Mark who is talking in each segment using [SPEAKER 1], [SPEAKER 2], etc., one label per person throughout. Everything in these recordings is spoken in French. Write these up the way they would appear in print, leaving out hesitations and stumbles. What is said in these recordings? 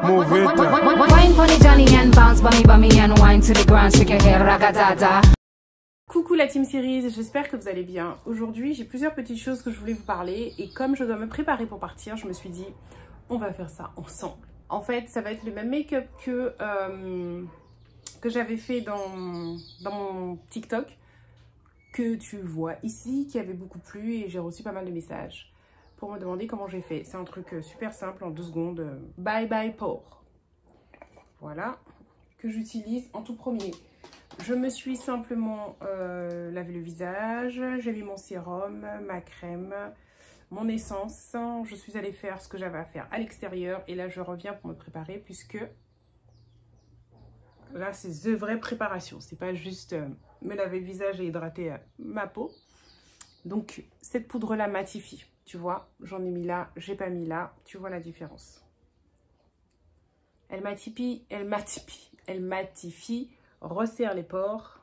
[SPEAKER 1] Move it.
[SPEAKER 2] Wine for the Johnny and bounce bummy and wine to the ground, shake your hair, ragatata.
[SPEAKER 3] Coucou la team series, j'espère que vous allez bien. Aujourd'hui, j'ai plusieurs petites choses que je voulais vous parler et comme je dois me préparer pour partir, je me suis dit, on va faire ça ensemble. En fait, ça va être le même make-up que j'avais fait dans mon TikTok, que tu vois ici, qui avait beaucoup plu et j'ai reçu pas mal de messages pour me demander comment j'ai fait. C'est un truc super simple, en 2 secondes. Bye bye pore. Voilà, que j'utilise en tout premier. Je me suis simplement lavé le visage, j'ai mis mon sérum, ma crème, mon essence. Je suis allée faire ce que j'avais à faire à l'extérieur et là je reviens pour me préparer puisque là c'est de vraie préparation. C'est pas juste me laver le visage et hydrater ma peau. Donc cette poudre là matifie, tu vois, j'en ai mis là, j'ai pas mis là, tu vois la différence. Elle matifie, resserre les pores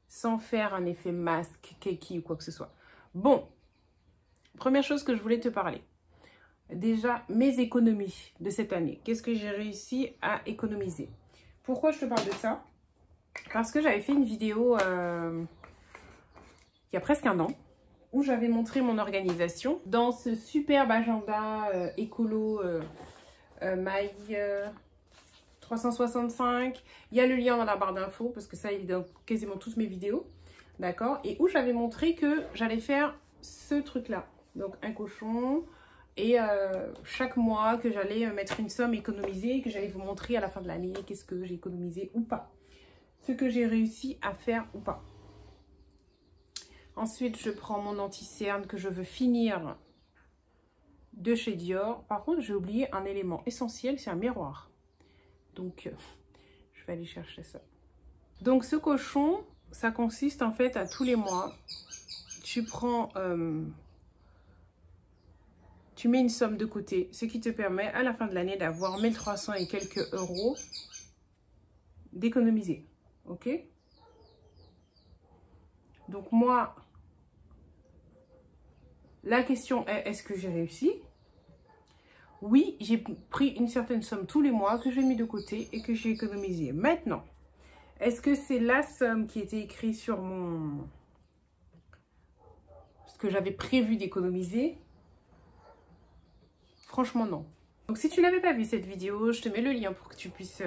[SPEAKER 3] sans faire un effet masque, keki ou quoi que ce soit. Bon, première chose que je voulais te parler. Déjà, mes économies de cette année. Qu'est-ce que j'ai réussi à économiser? Pourquoi je te parle de ça? Parce que j'avais fait une vidéo il y a presque 1 an où j'avais montré mon organisation dans ce superbe agenda écolo My 365. Il y a le lien dans la barre d'infos parce que ça il est dans quasiment toutes mes vidéos, d'accord, et où j'avais montré que j'allais faire ce truc là, donc un cochon, et chaque mois que j'allais mettre une somme économisée, que j'allais vous montrer à la fin de l'année qu'est-ce que j'ai économisé ou pas, ce que j'ai réussi à faire ou pas. Ensuite je prends mon anti-cerne que je veux finir de chez Dior. Par contre j'ai oublié un élément essentiel, c'est un miroir. Donc, je vais aller chercher ça. Donc, ce cochon, ça consiste en fait à tous les mois, tu prends, tu mets une somme de côté, ce qui te permet à la fin de l'année d'avoir 1300 et quelques euros d'économiser. Ok? Donc, moi, la question est, est-ce que j'ai réussi? Oui, j'ai pris une certaine somme tous les mois que j'ai mis de côté et que j'ai économisé. Maintenant, est-ce que c'est la somme qui était écrite sur ce que j'avais prévu d'économiser? Franchement, non. Donc, si tu n'avais pas vu cette vidéo, je te mets le lien pour que tu puisses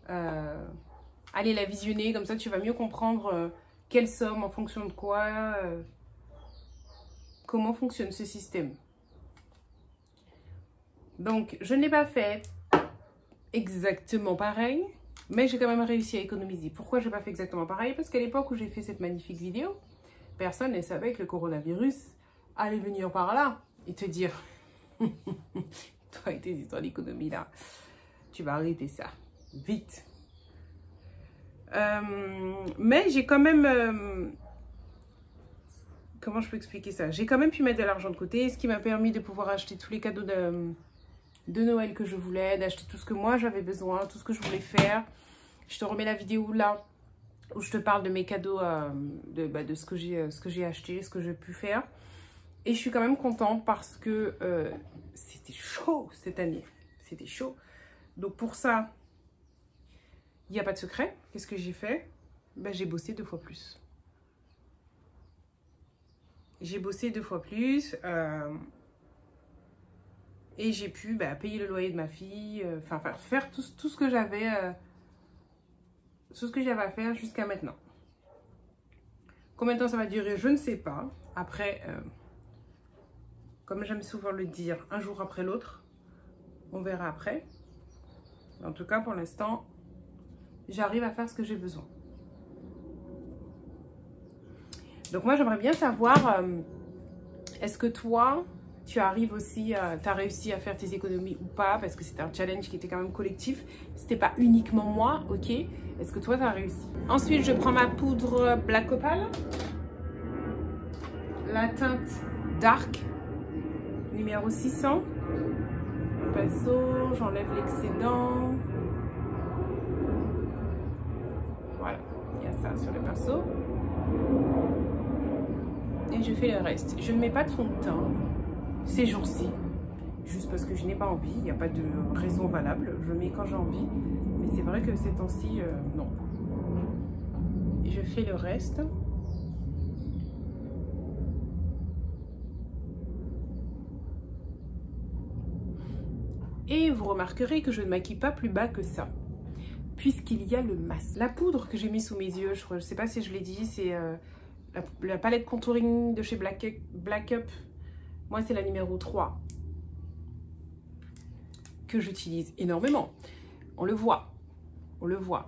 [SPEAKER 3] aller la visionner. Comme ça, tu vas mieux comprendre quelle somme, en fonction de quoi, comment fonctionne ce système. Donc, je ne l'ai pas fait exactement pareil, mais j'ai quand même réussi à économiser. Pourquoi je n'ai pas fait exactement pareil? Parce qu'à l'époque où j'ai fait cette magnifique vidéo, personne ne savait que le coronavirus allait venir par là et te dire toi et tes histoires d'économie là, tu vas arrêter ça, vite. Mais j'ai quand même... comment je peux expliquer ça? J'ai quand même pu mettre de l'argent de côté, ce qui m'a permis de pouvoir acheter tous les cadeaux de Noël que je voulais, d'acheter tout ce que moi j'avais besoin, tout ce que je voulais faire. Je te remets la vidéo là où je te parle de mes cadeaux, de ce que j'ai acheté, ce que j'ai pu faire. Et je suis quand même contente parce que c'était chaud cette année. C'était chaud. Donc pour ça, il n'y a pas de secret. Qu'est-ce que j'ai fait? Ben, j'ai bossé 2 fois plus. J'ai bossé 2 fois plus. Et j'ai pu payer le loyer de ma fille, enfin faire tout ce que j'avais à faire jusqu'à maintenant. Combien de temps ça va durer, je ne sais pas. Après, comme j'aime souvent le dire, un jour après l'autre, on verra après. En tout cas, pour l'instant, j'arrive à faire ce que j'ai besoin. Donc moi, j'aimerais bien savoir, est-ce que toi... tu arrives aussi, tu as réussi à faire tes économies ou pas, parce que c'était un challenge qui était quand même collectif. C'était pas uniquement moi, ok? Est-ce que toi, tu as réussi? Ensuite, je prends ma poudre Black Opal. La teinte Dark, numéro 600. Pinceau, j'enlève l'excédent. Voilà, il y a ça sur le pinceau. Et je fais le reste. Je ne mets pas de fond de teint ces jours-ci. juste parce que je n'ai pas envie. Il n'y a pas de raison valable. Je mets quand j'ai envie. Mais c'est vrai que ces temps-ci, non. Et je fais le reste. Et vous remarquerez que je ne maquille pas plus bas que ça, puisqu'il y a le masque. La poudre que j'ai mis sous mes yeux, je ne sais pas si je l'ai dit, c'est la palette contouring de chez Black Up. Moi, c'est la numéro 3 que j'utilise énormément. On le voit,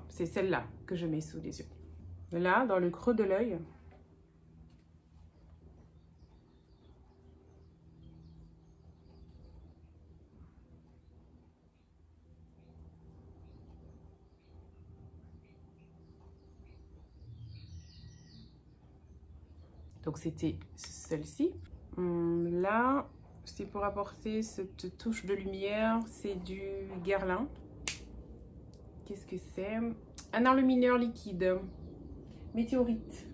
[SPEAKER 3] c'est celle-là que je mets sous les yeux. Là, dans le creux de l'œil. Donc c'était celle-ci. Là, c'est pour apporter cette touche de lumière. C'est du Guerlain. Qu'est-ce que c'est? Un enlumineur liquide. Météorite.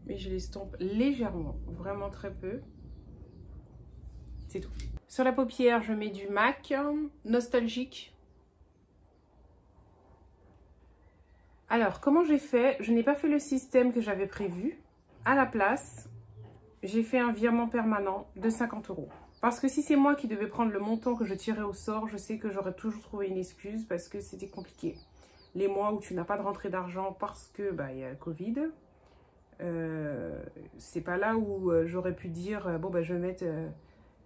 [SPEAKER 3] Mais je l'estompe légèrement. Vraiment très peu. C'est tout. Sur la paupière, je mets du MAC. Nostalgique. Alors, comment j'ai fait? Je n'ai pas fait le système que j'avais prévu. À la place, j'ai fait un virement permanent de 50 €. Parce que si c'est moi qui devais prendre le montant que je tirais au sort, je sais que j'aurais toujours trouvé une excuse parce que c'était compliqué. Les mois où tu n'as pas de rentrée d'argent parce que y a le Covid, c'est pas là où j'aurais pu dire bon je vais mettre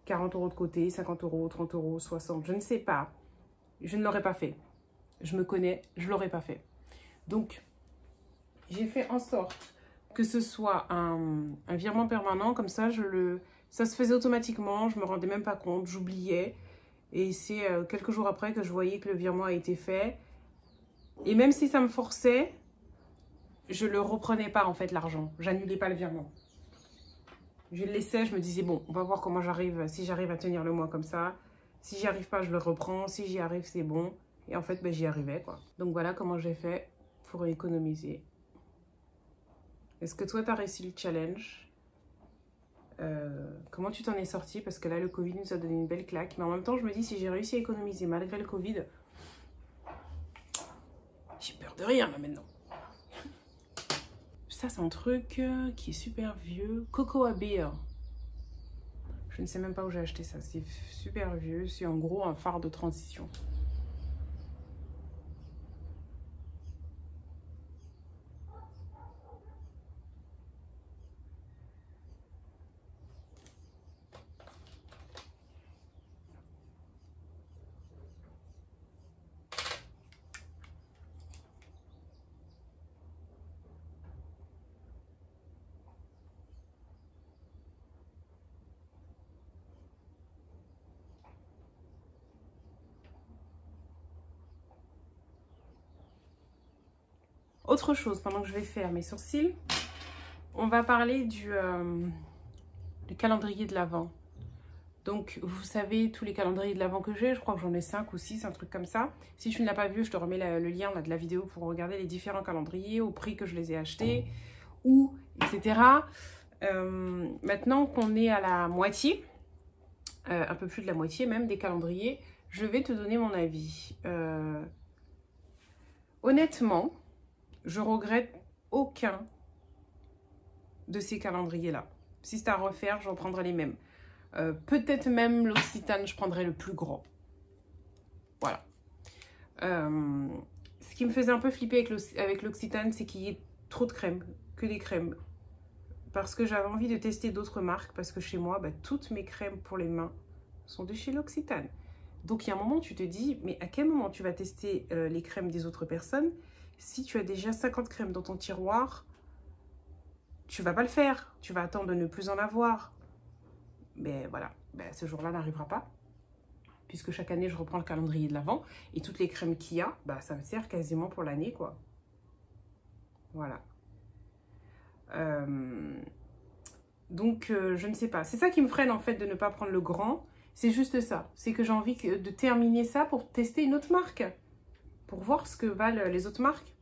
[SPEAKER 3] 40 € de côté, 50 €, 30 €, 60 €, je ne sais pas. Je ne l'aurais pas fait. Je me connais, je ne l'aurais pas fait. Donc, j'ai fait en sorte que ce soit un virement permanent. Comme ça, ça se faisait automatiquement. Je ne me rendais même pas compte. J'oubliais. Et c'est quelques jours après que je voyais que le virement a été fait. Et même si ça me forçait, je ne le reprenais pas, en fait, l'argent. J'annulais pas le virement. Je le laissais. Je me disais, bon, on va voir comment j'arrive. Si j'arrive à tenir le mois comme ça. Si j'y arrive pas, je le reprends. Si j'y arrive, c'est bon. Et en fait, j'y arrivais, quoi. Donc, voilà comment j'ai fait pour économiser. Est-ce que toi, tu as réussi le challenge? Comment tu t'en es sorti? Parce que là, le Covid nous a donné une belle claque. Mais en même temps, je me dis, si j'ai réussi à économiser malgré le Covid, j'ai peur de rien, là, maintenant. Ça, c'est un truc qui est super vieux. Cocoa Beer. Je ne sais même pas où j'ai acheté ça. C'est super vieux. C'est en gros un fard de transition. Autre chose, pendant que je vais faire mes sourcils, on va parler du calendrier de l'Avent. Donc, vous savez, tous les calendriers de l'Avent que j'ai, je crois que j'en ai 5 ou 6, un truc comme ça. Si tu ne l'as pas vu, je te remets le lien là, de la vidéo pour regarder les différents calendriers, au prix que je les ai achetés, où, etc. Maintenant qu'on est à la moitié, un peu plus de la moitié même des calendriers, je vais te donner mon avis. Honnêtement, je regrette aucun de ces calendriers-là. Si c'est à refaire, j'en prendrai les mêmes. Peut-être même l'Occitane, je prendrai le plus grand. Voilà. Ce qui me faisait un peu flipper avec l'Occitane, c'est qu'il y ait trop de crèmes, que des crèmes. Parce que j'avais envie de tester d'autres marques, parce que chez moi, toutes mes crèmes pour les mains sont de chez l'Occitane. Donc il y a un moment où tu te dis, mais à quel moment tu vas tester les crèmes des autres personnes? Si tu as déjà 50 crèmes dans ton tiroir, tu vas pas le faire. Tu vas attendre de ne plus en avoir. Mais voilà, ce jour-là n'arrivera pas. Puisque chaque année, je reprends le calendrier de l'Avent. Et toutes les crèmes qu'il y a, ça me sert quasiment pour l'année, quoi. Voilà. Donc, je ne sais pas. C'est ça qui me freine, en fait, de ne pas prendre le grand. C'est juste ça. C'est que j'ai envie de terminer ça pour tester une autre marque. Pour voir ce que valent les autres marques.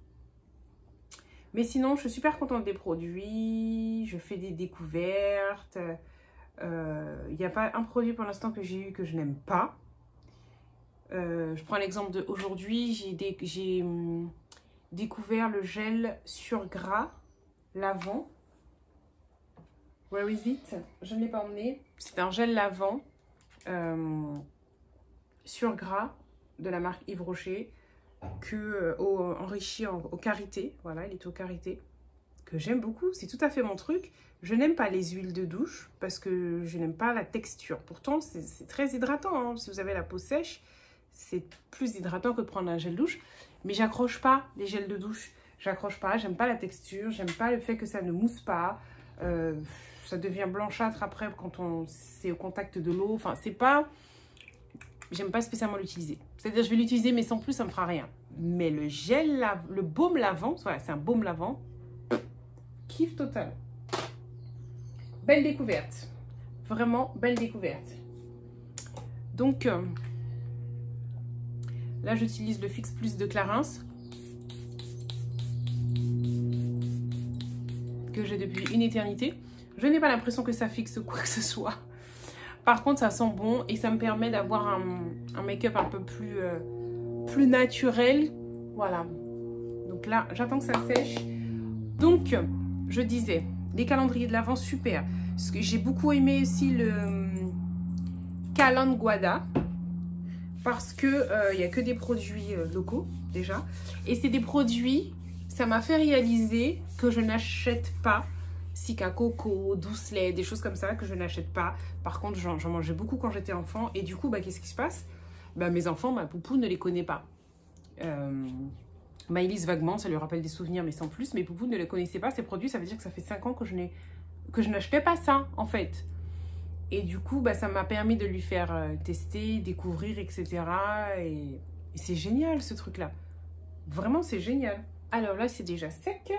[SPEAKER 3] Mais sinon, je suis super contente des produits. Je fais des découvertes. Il n'y a pas un produit pour l'instant que j'ai eu que je n'aime pas. Je prends l'exemple d'aujourd'hui, j'ai découvert le gel sur gras lavant. Where is it? Je ne l'ai pas emmené. C'est un gel lavant sur gras de la marque Yves Rocher, enrichi au karité. Voilà, il est au karité, que j'aime beaucoup. C'est tout à fait mon truc. Je n'aime pas les huiles de douche parce que je n'aime pas la texture. Pourtant, c'est très hydratant, hein. Si vous avez la peau sèche, c'est plus hydratant que de prendre un gel douche. Mais j'accroche pas les gels de douche. J'accroche pas, j'aime pas la texture, j'aime pas le fait que ça ne mousse pas. Ça devient blanchâtre après quand c'est au contact de l'eau. Enfin, c'est pas... J'aime pas spécialement l'utiliser. C'est-à-dire, je vais l'utiliser, mais sans plus, ça me fera rien. Mais le gel, le baume lavant, voilà, c'est un baume lavant. Kiff total. Belle découverte. Vraiment belle découverte. Donc, là, j'utilise le Fix Plus de Clarins, que j'ai depuis une éternité. Je n'ai pas l'impression que ça fixe quoi que ce soit. Par contre, ça sent bon et ça me permet d'avoir un make-up un peu plus naturel. Voilà. Donc là, j'attends que ça sèche. Donc, je disais, les calendriers de l'Avent, super. Parce que j'ai beaucoup aimé aussi le Calanguada. Parce que y a que des produits locaux, déjà. Et c'est des produits, ça m'a fait réaliser que je n'achète pas Cica Coco, Douce Lait, des choses comme ça que je n'achète pas. Par contre, j'en mangeais beaucoup quand j'étais enfant. Et du coup, bah, qu'est-ce qui se passe? Bah, mes enfants, ma poupou ne les connaît pas. Maëlys, vaguement, ça lui rappelle des souvenirs, mais sans plus. Mes poupous ne les connaissaient pas, ces produits. Ça veut dire que ça fait 5 ans que je n'achetais pas ça, en fait. Et du coup, bah, ça m'a permis de lui faire tester, découvrir, etc. Et c'est génial, ce truc-là. Vraiment, c'est génial. Alors là, c'est déjà sec.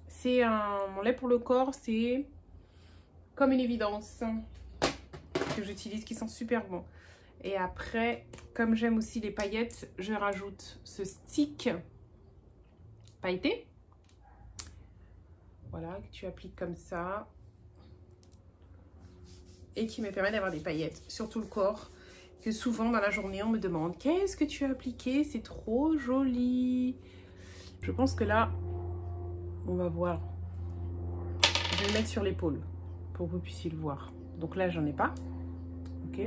[SPEAKER 3] C'est mon lait pour le corps, c'est comme une évidence que j'utilise, qui sent super bon. Et après, comme j'aime aussi les paillettes, je rajoute ce stick pailleté. Voilà, que tu appliques comme ça. Et qui me permet d'avoir des paillettes sur tout le corps. Que souvent dans la journée, on me demande « Qu'est-ce que tu as appliqué? C'est trop joli !» Je pense que là, on va voir. Je vais le mettre sur l'épaule pour que vous puissiez le voir. Donc là, j'en ai pas. Ok.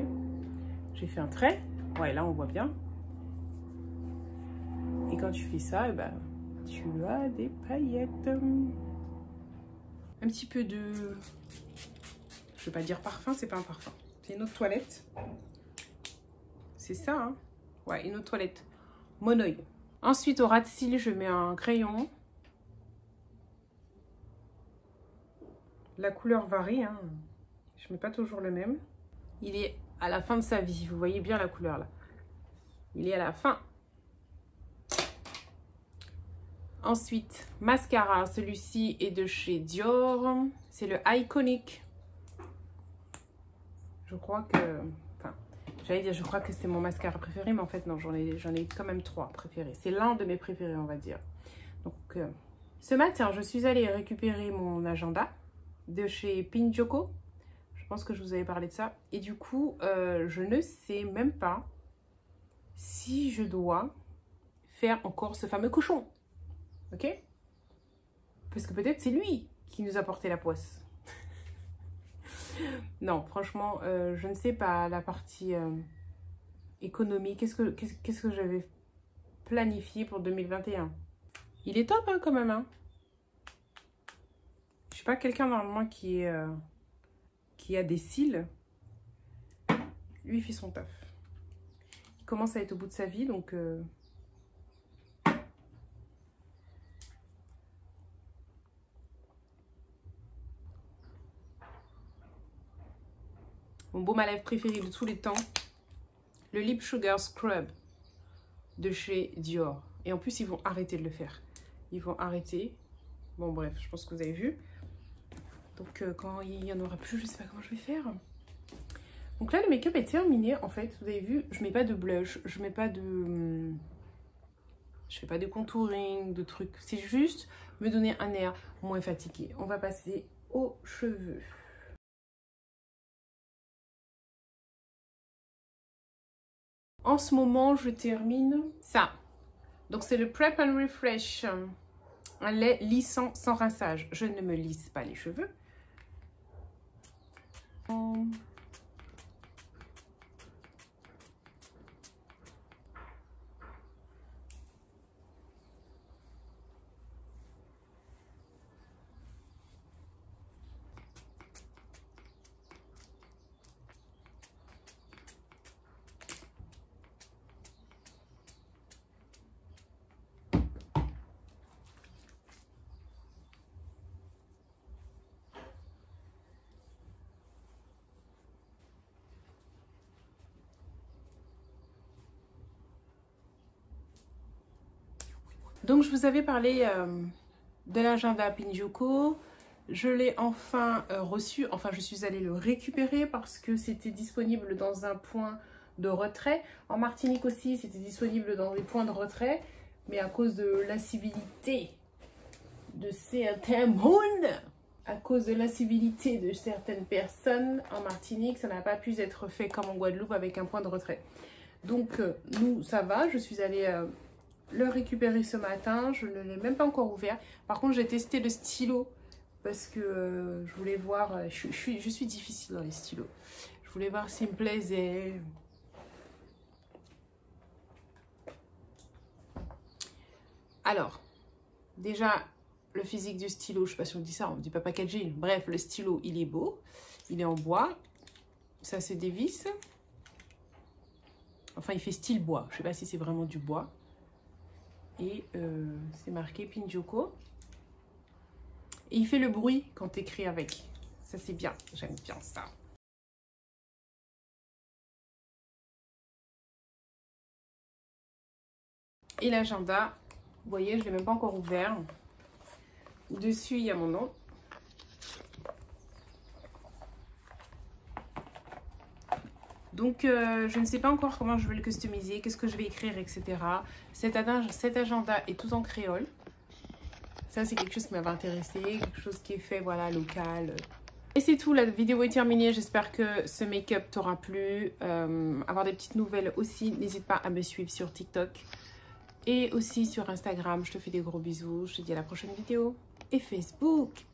[SPEAKER 3] J'ai fait un trait. Ouais, là, on voit bien. Et quand tu fais ça, eh ben, tu as des paillettes. Un petit peu de... Je vais pas dire parfum, c'est pas un parfum. C'est une eau de toilette. C'est ça, hein? Ouais, une eau de toilette. Monoï. Ensuite, au ras de cils, je mets un crayon. La couleur varie, hein. Je mets pas toujours le même. Il est à la fin de sa vie. Vous voyez bien la couleur, là. Il est à la fin. Ensuite, mascara. Celui-ci est de chez Dior. C'est le Iconic. Je crois que... Enfin, j'allais dire, je crois que c'est mon mascara préféré, mais en fait, non, j'en ai quand même 3 préférés. C'est l'un de mes préférés, on va dire. Donc, ce matin, je suis allée récupérer mon agenda de chez Pinjoko. Je pense que je vous avais parlé de ça. Et du coup, je ne sais même pas si je dois faire encore ce fameux cochon. Ok? Parce que peut-être c'est lui qui nous a porté la poisse. Non, franchement, je ne sais pas la partie économie. Qu'est-ce que j'avais planifié pour 2021? Il est top, hein, quand même. Hein. Je suis pas quelqu'un normalement qui a des cils. Lui, il fait son taf. Il commence à être au bout de sa vie, donc... Mon baume à lèvres préféré de tous les temps, le Lip Sugar Scrub de chez Dior. Et en plus, ils vont arrêter de le faire. Ils vont arrêter. Bon, bref, je pense que vous avez vu. Donc, quand il n'y en aura plus, je ne sais pas comment je vais faire. Donc là, le make-up est terminé. En fait, vous avez vu, je mets pas de blush. Je mets pas de... Je fais pas de contouring, de trucs. C'est juste me donner un air moins fatigué. On va passer aux cheveux. En ce moment, je termine ça. Donc, c'est le Prep and Refresh. Un lait lissant sans rinçage. Je ne me lisse pas les cheveux. Donc, je vous avais parlé de l'agenda Pinjuko. Je l'ai enfin reçu. Enfin, je suis allée le récupérer parce que c'était disponible dans un point de retrait. En Martinique aussi, c'était disponible dans des points de retrait. Mais à cause de l'incivilité de certains mondes, à cause de l'incivilité de certaines personnes en Martinique, ça n'a pas pu être fait comme en Guadeloupe avec un point de retrait. Donc, nous, ça va. Je suis allée le récupérer ce matin. Je ne l'ai même pas encore ouvert. Par contre, j'ai testé le stylo parce que je voulais voir. Je suis difficile dans les stylos. Je voulais voir s'il me plaisait. Alors, déjà, le physique du stylo, je ne sais pas si on dit ça, on ne dit pas packaging. Bref, le stylo, il est beau. Il est en bois. Ça, c'est des vis. Enfin, il fait style bois. Je ne sais pas si c'est vraiment du bois. Et c'est marqué Pinjuko. Et il fait le bruit quand tu écris avec. Ça, c'est bien. J'aime bien ça. Et l'agenda, vous voyez, je ne l'ai même pas encore ouvert. Dessus, il y a mon nom. Donc, je ne sais pas encore comment je vais le customiser, qu'est-ce que je vais écrire, etc. Cet agenda est tout en créole. Ça, c'est quelque chose qui m'avait intéressé, quelque chose qui est fait, voilà, local. Et c'est tout, la vidéo est terminée. J'espère que ce make-up t'aura plu. Avoir des petites nouvelles aussi, n'hésite pas à me suivre sur TikTok et aussi sur Instagram. Je te fais des gros bisous. Je te dis à la prochaine vidéo. Et Facebook.